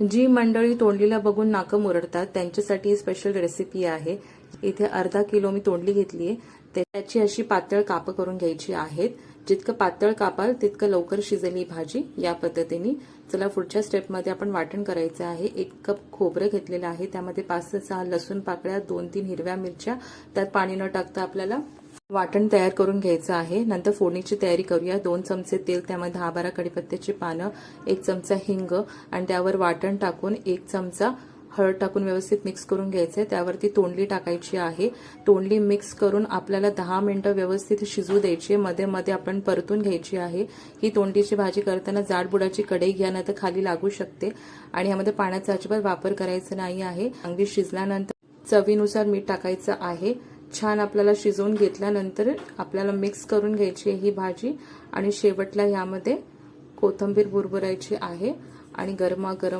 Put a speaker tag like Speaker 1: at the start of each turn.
Speaker 1: जी मंडळी तोंडलीला बघून नाकं मुरडतात त्यांच्यासाठी ही स्पेशल रेसिपी आहे। इथे अर्धा किलो मी तोंडली घेतली आहे, त्याची अशी पातळ कापं करून घ्यायची आहेत। जितकं पातळ कापाल तितकं लवकर शिजेल ही भाजी। या पद्धतीने चला पुढच्या स्टेपमध्ये आपण वाटण करायचं आहे। 1 कप खोबरं घेतलेलं आहे, त्यामध्ये 5 ते 6 लसूण पाकळ्या, 2-3 हिरव्या मिरच्या, त्यात पाणी न टाकता आपल्याला वाटण तयार करून घ्यायचं आहे। नंतर फोडणीची तयारी करूया। 2 चमचे तेल, त्यामध्ये 10-12 कढीपत्त्याची पानं, 1 चमचा हिंग आणि त्यावर वाटण टाकून 1 चमचा हळद टाकून व्यवस्थित मिक्स करून घ्यायचे। त्यावरती तोंडली टाकायची आहे। तोंडली मिक्स करून आपल्याला 10 मिनिटं व्यवस्थित शिजू द्यायची। मध्ये मध्ये आपण परतून घ्यायची आहे। ही तोंडलीची भाजी करताना जाडबुडाची कढई घ्या, नाही तर खाली लागू शकते आणि यामध्ये पाण्याचा अजिबात वापर करायचा नाही आहे। चांगली शिजल्यानंतर चवीनुसार मीठ टाकायचं आहे। छान आपल्याला शिजवून घेतल्यानंतर आपल्याला मिक्स करून घ्यायची ही भाजी आणि शेवटला यामध्ये कोथिंबीर भुरभुरायची आहे आणि गरमागरम